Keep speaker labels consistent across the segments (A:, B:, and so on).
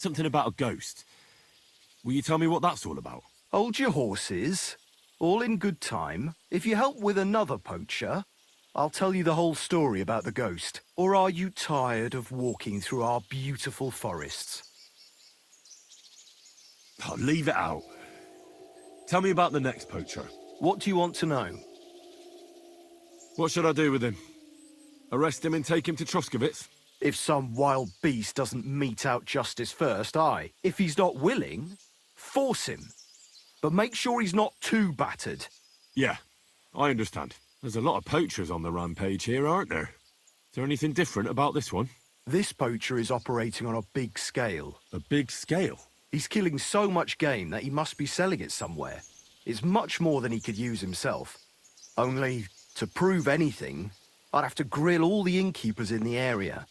A: Something about a ghost. Will you tell me what that's all about?
B: Hold your horses. All in good time. If you help with another poacher, I'll tell you the whole story about the ghost. Or are you tired of walking through our beautiful forests?
A: Oh, leave it out. Tell me about the next poacher.
B: What do you want to know?
A: What should I do with him? Arrest him and take him to Troskovitz?
B: If some wild beast doesn't mete out justice first, aye. If he's not willing, force him. But make sure he's not too battered.
A: Yeah, I understand. There's a lot of poachers on the rampage here, aren't there? Is there anything different about this one?
B: This poacher is operating on a big scale.
A: A big scale?
B: He's killing so much game that he must be selling it somewhere. It's much more than he could use himself. Only, to prove anything, I'd have to grill all the innkeepers in the area.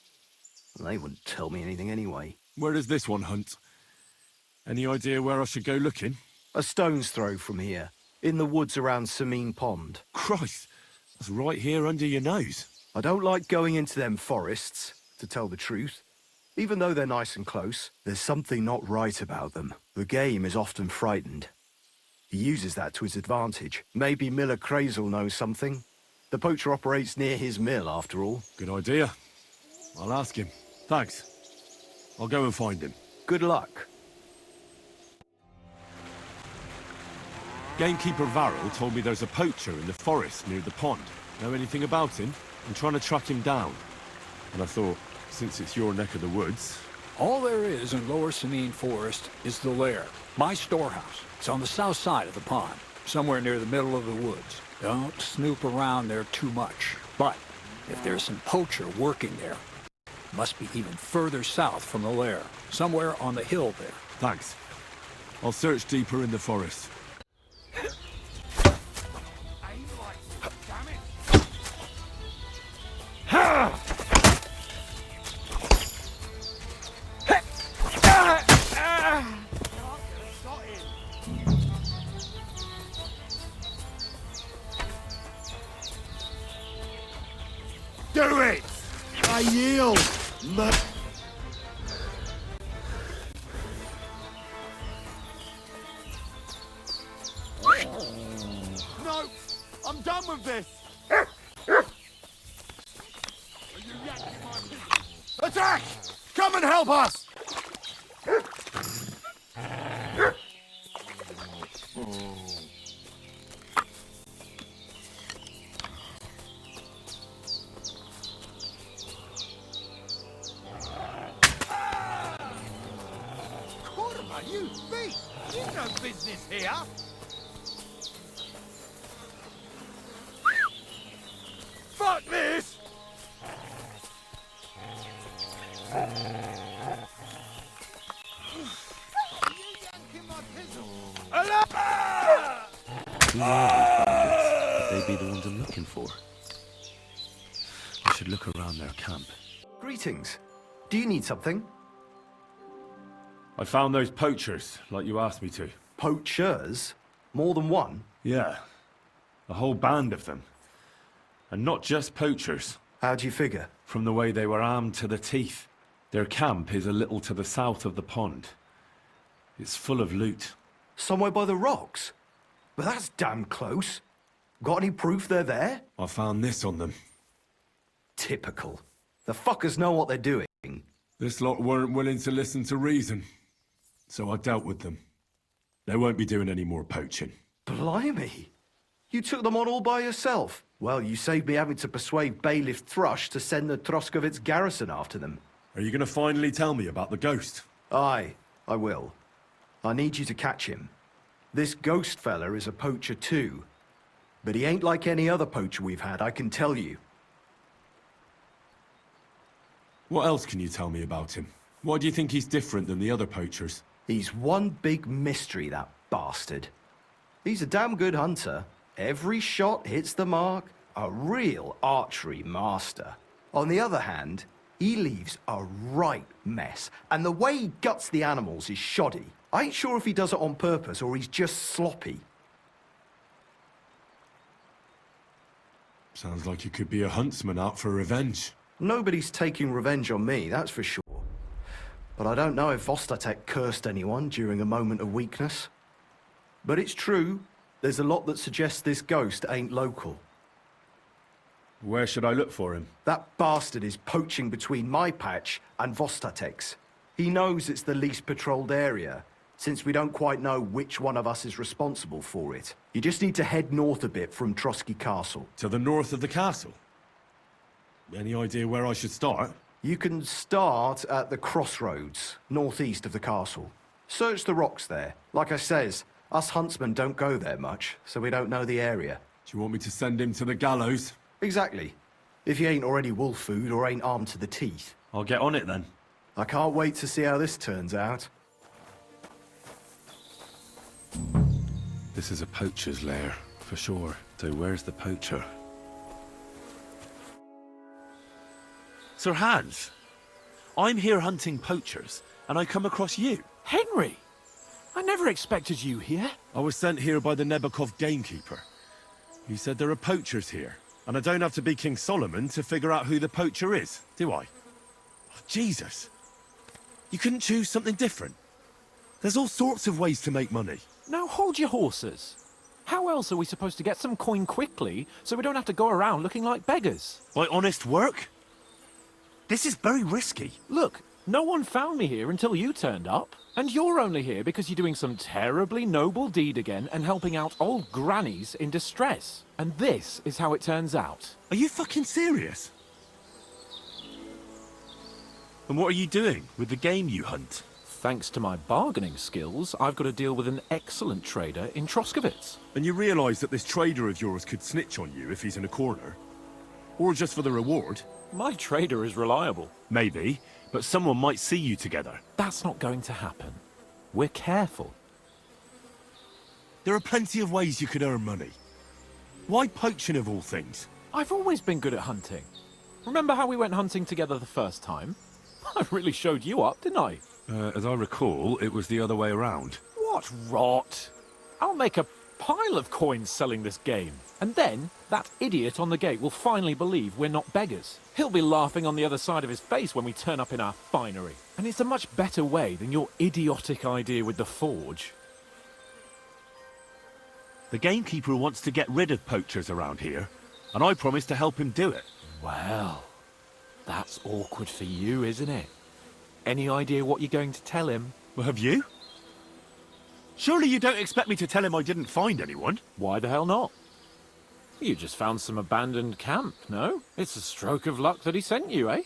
B: They wouldn't tell me anything anyway.
A: Where does this one hunt? Any idea where I should go looking?
B: A stone's throw from here, in the woods around Samine Pond.
A: Christ, that's right here under your nose.
B: I don't like going into them forests, to tell the truth. Even though they're nice and close, there's something not right about them. The game is often frightened. He uses that to his advantage. Maybe Miller Crazel knows something. The poacher operates near his mill, after all.
A: Good idea. I'll ask him. Thanks. I'll go and find him.
B: Good luck.
A: Gamekeeper Varrel told me there's a poacher in the forest near the pond. Know anything about him? I'm trying to track him down. And I thought, since it's your neck of the woods...
C: All there is in Lower Samine Forest is the lair, my storehouse. It's on the south side of the pond, somewhere near the middle of the woods. Don't snoop around there too much. But if there's some poacher working there, it must be even further south from the lair, somewhere on the hill there.
A: Thanks. I'll search deeper in the forest.
D: Do it! I yield! No! I'm done with this! Attack! Come and help us! You thief! You've no business here! Fuck this!
A: Who are these bandits? Could they be the ones I'm looking for? I should look around their camp.
B: Greetings. Do you need something?
A: I found those poachers, like you asked me to.
B: Poachers? More than one?
A: Yeah. A whole band of them. And not just poachers.
B: How do you figure?
A: From the way they were armed to the teeth. Their camp is a little to the south of the pond. It's full of loot.
B: Somewhere by the rocks? But that's damn close. Got any proof they're there?
A: I found this on them.
B: Typical. The fuckers know what they're doing.
A: This lot weren't willing to listen to reason. So I dealt with them. They won't be doing any more poaching.
B: Blimey. You took them on all by yourself. Well, you saved me having to persuade Bailiff Thrush to send the Troskovitz garrison after them.
A: Are you going to finally tell me about the ghost?
B: Aye, I will. I need you to catch him. This ghost fella is a poacher too. But he ain't like any other poacher we've had, I can tell you.
A: What else can you tell me about him? Why do you think he's different than the other poachers?
B: He's one big mystery, that bastard. He's a damn good hunter. Every shot hits the mark. A real archery master. On the other hand, he leaves a right mess. And the way he guts the animals is shoddy. I ain't sure if he does it on purpose or he's just sloppy.
A: Sounds like you could be a huntsman out for revenge.
B: Nobody's taking revenge on me, that's for sure. but I don't know if Vostatek cursed anyone during a moment of weakness. But it's true, there's a lot that suggests this ghost ain't local.
A: Where should I look for him?
B: That bastard is poaching between my patch and Vostatek's. He knows it's the least patrolled area, since we don't quite know which one of us is responsible for it. You just need to head north a bit from Trotsky Castle.
A: To the north of the castle? Any idea where I should start?
B: You can start at the crossroads, northeast of the castle. Search the rocks there. Like I says, us huntsmen don't go there much, so we don't know the area.
A: Do you want me to send him to the gallows?
B: Exactly. If he ain't already wolf food or ain't armed to the teeth.
A: I'll get on it then.
B: I can't wait to see how this turns out.
A: This is a poacher's lair, for sure. So where's the poacher? Sir Hans, I'm here hunting poachers, and I come across you.
E: Henry! I never expected you here.
A: I was sent here by the Nebakov gamekeeper. He said there are poachers here, and I don't have to be King Solomon to figure out who the poacher is, do I? Oh, Jesus! You couldn't choose something different? There's all sorts of ways to make money.
E: Now hold your horses. How else are we supposed to get some coin quickly so we don't have to go around looking like beggars?
A: By honest work? This is very risky.
E: Look, no one found me here until you turned up. And you're only here because you're doing some terribly noble deed again and helping out old grannies in distress. And this is how it turns out.
A: Are you fucking serious? And what are you doing with the game you hunt?
E: Thanks to my bargaining skills, I've got to deal with an excellent trader in Troskowitz.
A: And you realise that this trader of yours could snitch on you if he's in a corner? Or just for the reward?
E: My trader is reliable.
A: Maybe, but someone might see you together.
E: That's not going to happen. We're careful.
A: There are plenty of ways you could earn money. Why poaching of all things?
E: I've always been good at hunting. Remember how we went hunting together the first time? I really showed you up, didn't I?
A: As I recall, it was the other way around.
E: What rot! I'll make a pile of coins selling this game. And then, that idiot on the gate will finally believe we're not beggars. He'll be laughing on the other side of his face when we turn up in our finery. And it's a much better way than your idiotic idea with the forge.
A: The gamekeeper wants to get rid of poachers around here, and I promised to help him do it.
E: Well, that's awkward for you, isn't it? Any idea what you're going to tell him?
A: Well, have you? Surely you don't expect me to tell him I didn't find anyone?
E: Why the hell not? You just found some abandoned camp, no? It's a stroke of luck that he sent you, eh?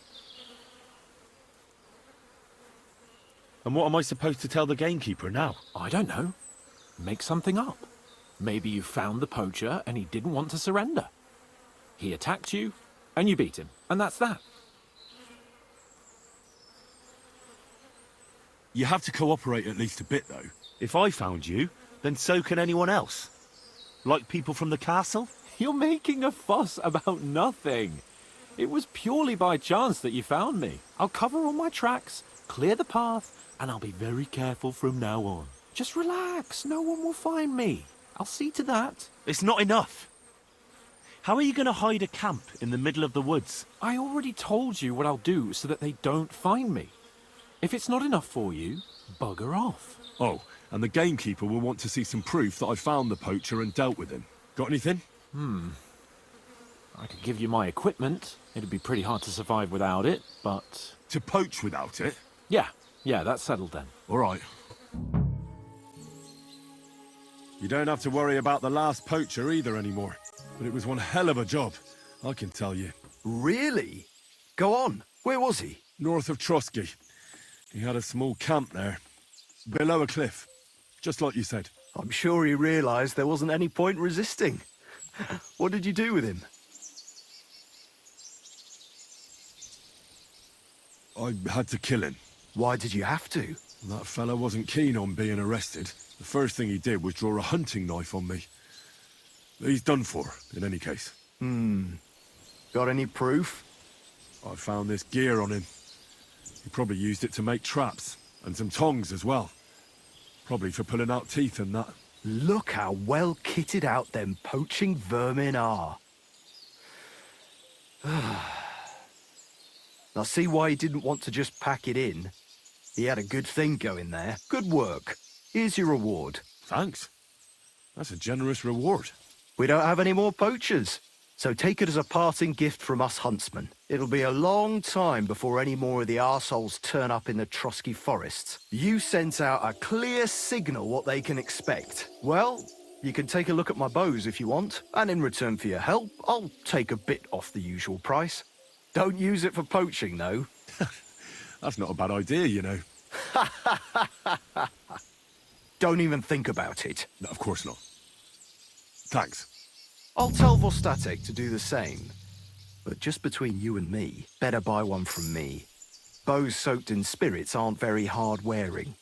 A: And what am I supposed to tell the gamekeeper now?
E: I don't know. Make something up. Maybe you found the poacher and he didn't want to surrender. He attacked you and you beat him, and that's that.
A: You have to cooperate at least a bit, though. If I found you, then so can anyone else. Like people from the castle?
E: You're making a fuss about nothing. It was purely by chance that you found me. I'll cover all my tracks, clear the path, and I'll be very careful from now on. Just relax, no one will find me. I'll see to that.
A: It's not enough. How are you going to hide a camp in the middle of the woods?
E: I already told you what I'll do so that they don't find me. If it's not enough for you, bugger off.
A: Oh, and the gamekeeper will want to see some proof that I found the poacher and dealt with him. Got anything?
E: I could give you my equipment. It'd be pretty hard to survive without it, but...
A: To poach without it?
E: Yeah, that's settled then.
A: All right. You don't have to worry about the last poacher either anymore. But it was one hell of a job, I can tell you.
B: Really? Go on. Where was he?
A: North of Trotsky. He had a small camp there. Below a cliff. Just like you said.
B: I'm sure he realised there wasn't any point resisting. What did you do with him?
A: I had to kill him.
B: Why did you have to?
A: That fella wasn't keen on being arrested. The first thing he did was draw a hunting knife on me. He's done for, in any case.
B: Got any proof?
A: I found this gear on him. He probably used it to make traps, and some tongs as well. Probably for pulling out teeth and that.
B: Look how well kitted out them poaching vermin are. I see why he didn't want to just pack it in. He had a good thing going there. Good work. Here's your reward.
A: Thanks. That's a generous reward.
B: We don't have any more poachers, so take it as a parting gift from us huntsmen. It'll be a long time before any more of the arseholes turn up in the Trosky forests. You sent out a clear signal what they can expect. Well, you can take a look at my bows if you want, and in return for your help, I'll take a bit off the usual price. Don't use it for poaching, though.
A: That's not a bad idea, you know.
B: Don't even think about it.
A: No, of course not. Thanks.
B: I'll tell Vostatek to do the same. But just between you and me, better buy one from me. Bows soaked in spirits aren't very hard wearing.